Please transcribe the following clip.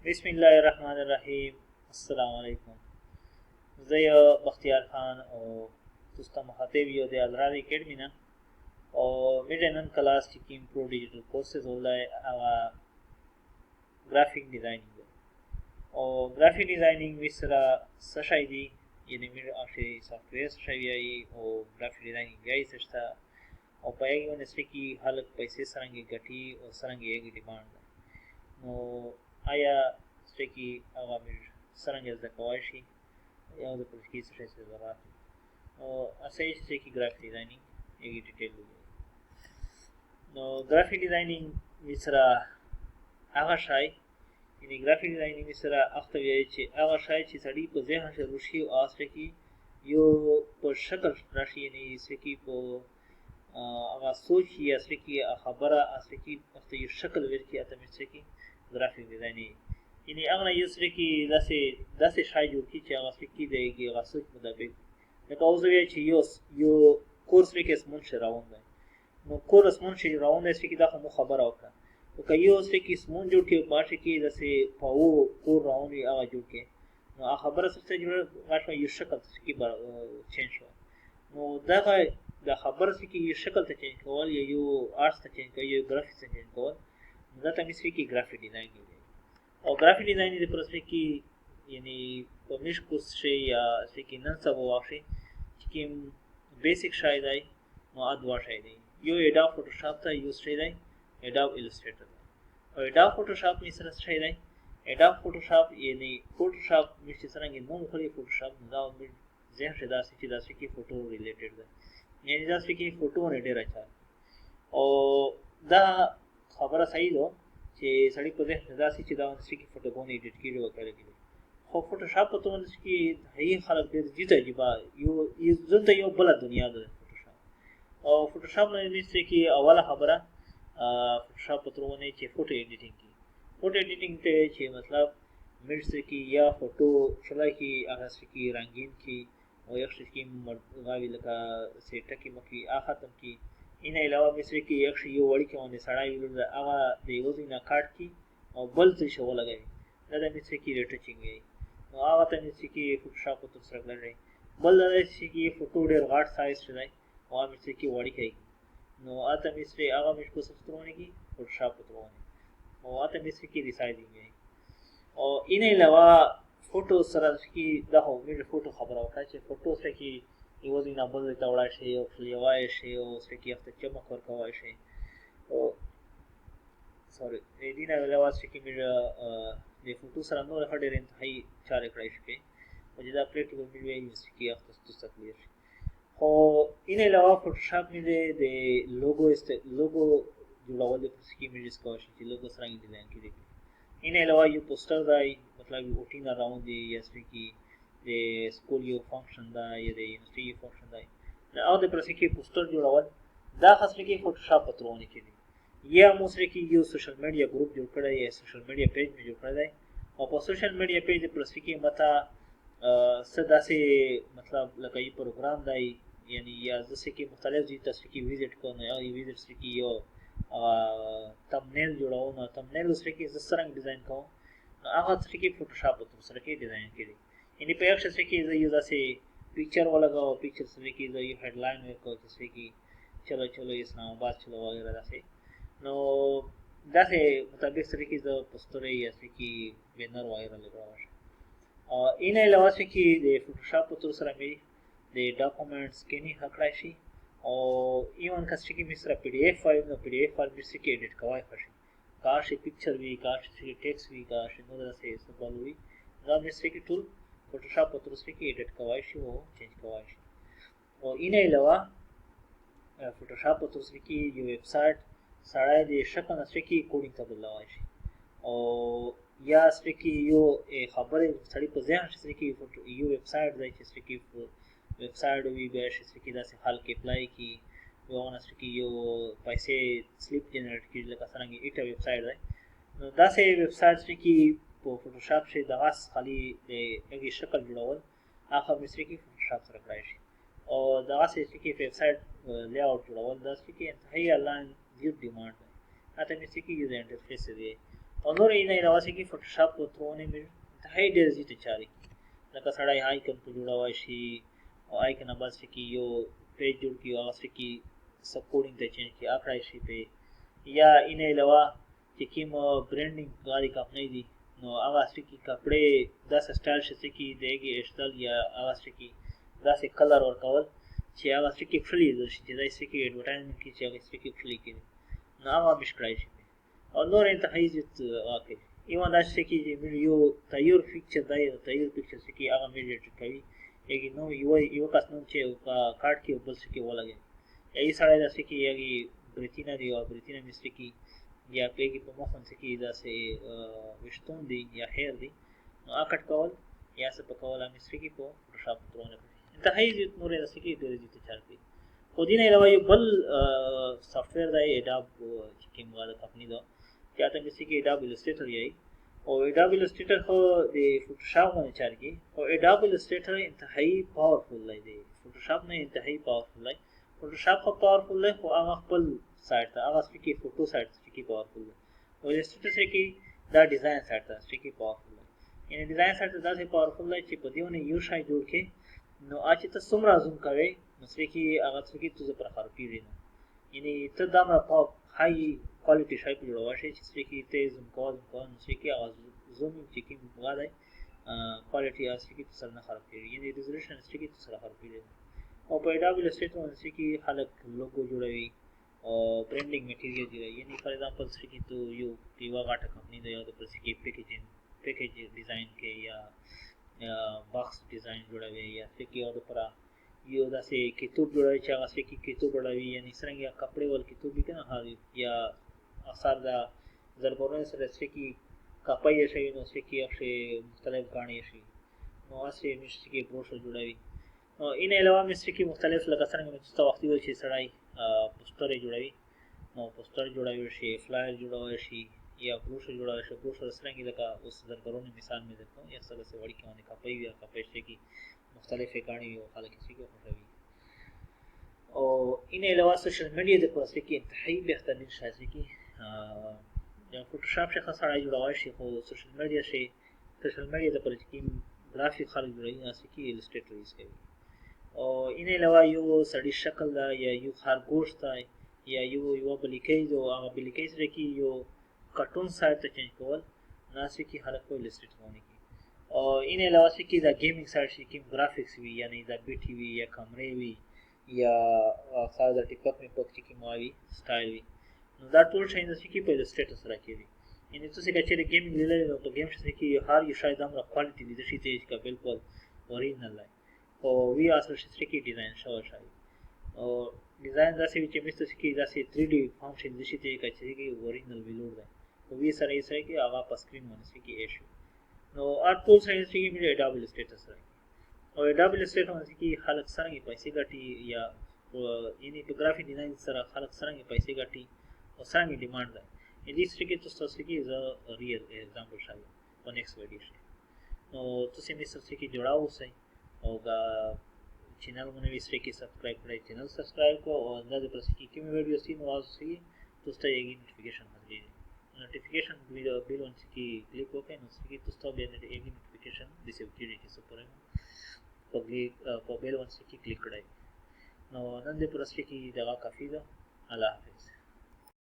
بسم الله الرحمن الرحیم. السلام علیکم. زه بختیار خان او تاسو ته مخاطب یو د الراد اکیډمي نه او میډ نن کلاس چې کوم پرو ډیجیټل کورسز ولای او گرافیک ډیزاینینګ او گرافیک ډیزاینینګ وسره څه شي دی یعنی میډ اخی سافټویر شي او گرافیک ډیزاینینګ یې څه او په یوه ونسته کې خلک پیسې څنګه ګټي او څنګه یې ډیماند نو آیا څه هغه څنګه زده کوای شي یا د پرسکي څه څه ضرورت او اساس چې گرافیک ډیزاینینګ یې ډیټیل نو گرافیک ډیزاینینګ وسره هغه شای یعنی گرافیک ډیزاینینګ وسره اخته وی چې هغه شای چې سړی په ذهن کې روشي او اسره کې یو په شکل راشي یعنی چې په هغه سوچ یا اسره کې خبره اسره کې په یو شکل ورکی اته مې چې graphic designing یعنی هغه یو سره کې داسې شای جوړ کی چې هغه کې د غسوک مطابق لکه اوس وی چې یو کورس کې اسمن شراون دی نو کورس مون شي راون دی چې دا خو خبره وکړه او که یو سره کې اسمن جوړ کې باشه کې داسې پاو کور راون دی هغه جوړ کې نو هغه خبره څه جوړ غاښه یو شکل کې چینج شو نو دا خبره چې یو شکل ته چینج کول یا یو آرټس ته چینج کول یو گرافیکس ته چینج کول دا ته مې کې گرافیک ډیزاینینګ دی او گرافیک ډیزاینینګ د پرسه کې یعنی په مش کوس شي یا چې نن سبا واخلي چې بیسیک شای دی نو ادوا شای دی یو اډاب فوټوشاپ ته یوز شي دی اډاب الستریټر او اډاب فوټوشاپ می سره شي دی اډاب فوټوشاپ یعنی فوټوشاپ مې څنګه نو خوري فوټوشاپ دا زه شدا چې کې فوټو ریلیټډ ده یعنی دا چې فوټو نه ډیر اچھا او دا خبره صحیح ده چې سړی په ذهن داسې چې دا ونسي کې فوټوګون ایډیټ کیږي او کړی کیږي خو فوټوشاپ په توګه چې هي خلک ډېر جیته جيبا یو ځنده یو بل دنیا ده فوټوشاپ او فوټوشاپ نه نشي کې اوله خبره فوټوشاپ په توګه چې فوټو ایډیټینګ کی فوټو ایډیټینګ ته چې مطلب مرسته کې یا فوټو شلای کې هغه کې رنگین کی او یو څه کې غاوی لکه سیټه کې مخې اخاتم کې این علاوه مثل کې یو وړي کې باندې سړای ویل هغه د یو ځینه کارت کې او بل څه شو لګوي دا د مثل کې ریټچینګ وي نو هغه ته مثل کې فوټوشاپ په تر سره لري بل د چې فوټو ډېر غاټ سایز شي او مثل کې وړي کوي نو اته مثل هغه مش کو سسترونه کې فوټوشاپ په توونه او اته مثل کې ریسایزینګ وي او این علاوه فوټو سره کې دا هو مې فوټو خبره وکړه چې فوټو سره کې یو ځینه بل ته وړای شي او فلیوای شي او سکه یفت چمک ورکوای شي او سوري دې نه علاوه چې موږ د فوټو سره نور هډر انتهایی چارې کړای شي او دا پریکټیکل ویډیو یې سکه یفت تاسو کلیئر شي خو این علاوه فوټوشاپ مې د لوګو جوړول د سکه موږ سکو شي چې لوګو سره ډیزاین کړي این علاوه یو پوسټر دی مطلب یو روټین راوند دی یا سکه د سکول یو فنکشن دا یا د یونیورسيټي یو فنکشن دی او د پرسه کې پوسټر جوړول دا خاصه کې فوټوشاپ په ترونه کې دي یا موږ کې یو سوشل میډیا ګروپ جوړ کړی یا سوشل میډیا پیج جوړ کړی او په سوشل میډیا پیج د پرسه کې متا سداسه مطلب لکه یو پروګرام دی یعنی یا ځکه کې مختلف دي تاسو کې ویزټ کوئ یا ویزټ کې یو تمنیل جوړاو نو تمنیل سره کې زسرنګ ډیزاین کوم هغه څه کې فوټوشاپ په سره کې ډیزاین کړي یعنی په یو څه کې یو داسې पिक्चर वाला का पिक्चर से की जो ये हेडलाइन में को जैसे कि चलो चलो इस्लामाबाद चलो वगैरह जैसे नो जैसे मुताबिक से की जो पोस्टर है जैसे कि बैनर वगैरह लगा हुआ है और इन अलावा से कि दे फोटोशॉप तो सरा में दे डॉक्यूमेंट्स के नहीं हकड़ाई शी और इवन का से कि मिस्र पीडीएफ फाइल में से के एडिट करवाए फशी काश पिक्चर भी काश से टेक्स्ट भी काश नो जैसे सब हुई ना मिस्र की टूल फोटोशॉप पर दूसरे की एडिट करवाई शी वो चेंज करवाई शी और इन अलावा फोटोशॉप पर दूसरे की जो वेबसाइट सारा दे शक्ल नस्रे की कोडिंग का बदलाव शी और या नस्रे की यो खबर सारी पर ज़्यादा नस्रे की यो वेबसाइट जाए नस्रे की वेबसाइट भी बेश नस्रे की दासे हाल के अप्लाई की वो नस्रे की यो पैसे स्लिप जनरेट की लगा सरांगी इटा वेबसाइट जाए दासे वेबसाइट नस्रे की फोटोशॉप से दवास खाली एक शक्ल जुड़ावल आखिर मिस्री की फोटोशॉप से रखा है और दवास से की वेबसाइट लेआउट जुड़ावल दस की इंतहाई ऑनलाइन यूज डिमांड है आते मिस्री की यूजर इंटरफेस से او نور یې نه علاوه چې فوټوشاپ وترونه مې ته هي ډېر زیات چاري لکه سړی آیکن په جوړوي شي او آیکن بس کې یو پیج جوړ کی او اس کې سپورټینګ ته چینج کی اخرای شي په یا ان علاوه چې کوم برانډینګ غالي کمپنی دي نو هغه اس کې کپڑے داس سټایل شي کې دیږي اشتل یا هغه اس کې داس کلر ور کول چې هغه اس کې فری دي چې داس کې ایڈورټایزمنت کې چې هغه اس کې فری کې نو هغه مشکلای شي او نور انتهایزت واقع ایوان دا چې یو تایور فیکچر دی تایور پکچر چې هغه میډیټ کوي یګي نو یو کس نو چې کارت کې بل څه کې ولګي ای سړی دا چې یګي بریتینا دی او بریتینا مستری کې یا پیګي په مخ باندې کې دا چې وشتون دی یا هیر دی نو اکټ کول یا څه په کول مستری کې په فوټوشاپ ترونه انتهایزت نور دا چې د دې چار کې خو دینه علاوه یو بل سافټویر دی اډاب چې کوم والا کمپنی دا چې تاسو چې کې اډاب الستریټر یې او اډاب الستریټر خو د فوټوشاپ باندې چار کې او اډاب الستریټر انتهایی پاورفل دی فوټوشاپ نه انتهایی پاورفل دی فوټوشاپ خو پاورفل دی خو هغه خپل سایت ته هغه کې فوټو سایت کې پاورفل دی او الستریټر کې دا ډیزاین سایت ته کې پاورفل دی یعنی ډیزاین سایت دا څه پاورفل دی چې په دیونه یو شای جوړ کې نو اچ ته څومره زوم کوي نو چې هغه څه کې تو پر خار پیری نه یعنی ته دا مره په هاي क्वालिटी شای په جوړوا شي چې کې ته زوم کول چې کې اواز زوم چې کې مغاله क्वालिटी اس کې سره نه خراب کیږي یعنی ریزولوشن چې کې سره خراب کیږي او په ډبل سټیټ باندې کې خلک لوګو جوړوي او برانډینګ میټیریال جوړوي یعنی فار ایگزامپل چې تو یو پیوا غاټه کمپنی دی او د پر کې پیکیج ډیزاین کې یا باکس ډیزاین جوړوي یا چې کې او د پر یو داسې کتاب جوړوي چې هغه چې کتاب جوړوي یعنی څنګه کپڑے ول کتاب کنه هاري یا اثر دا زرګورن سره چې کپای شي نو چې کې مختلف غاڼې شي نو اسې مشت کې بروشر جوړوي او ان علاوه مشت کې مختلف لکه څنګه چې وخت وي چې سړی پوسټر جوړوي نو پوسټر جوړوي شي فلایر جوړوي شي یا بروشر جوړوي شي بروشر څنګه لکه اوس زرګورن مثال مې درکو یا سره سره وړي کې باندې کپای یا کپای شي کې مختلف غاڼې او خلک چې خوښوي او ان علاوه سوشل میډیا د پروسې کې انتهایی بهترین شایسته کې یا فوټوشاپ څخه سره جوړوي شي خو سوشل میډیا د پروسې کې ګرافیک خلک جوړوي اسې کې الستریټر یوز کوي او ان علاوه یو سړی شکل دا یا یو خرګوش دا یا یو بلیکې او هغه بلیکې سره کې یو کارټون سایت ته چینج کول ناسې کې خلک په الستریټر باندې او ان علاوه چې دا گیمینګ سایت شي کې گرافیکس وی یعنی دا بی ټي وی یا کیمرې وی یا خاصه د ټیک ټاک می په کې مووي سټایل وی نو دا ټول شي چې کې په الستریټر سره کېږي یعنی تاسو چې گیمینګ لیدل نو په گیم شته کې هر یو شاید امر کوالټي دي چې چې بالکل اوریجنل دی او وی اصل شي کې ډیزاین شو شي او ډیزاین داسې چې مست کې داسې 3D فانکشن دي چې کې اوریجنل ویلوډ دی او وی سره یې سره کې هغه په سکرین باندې کې ایشو نو ټول شي چې کې ډبل سټیټس راځي او ډبل سټیټس باندې کې خلک سره پیسې ګټي یا یعنی په ګرافیک ډیزاین سره خلک سره پیسې ګټي او سره ډیماند ده دې څه کې تاسو کې ز ریل एग्जांपल شایي په نیکسټ ویډیو کې نو تاسو مې څه کې جوړاو سي او دا چینل باندې وسره کې سبسکرایب کړئ چینل سبسکرایب کو او اندازه پر کې کوم ویډیو سي نو تاسو ته یې نوټیفیکیشن راځي نوټیفیکیشن ویډیو بیل ون کې کلیک وکړئ نو چې تاسو به د ایوی نوټیفیکیشن ریسیو کیږي چې څه پرې په بیل ون کې کلیک کړئ نو نن دې پر کې دا کافي ده الله حافظ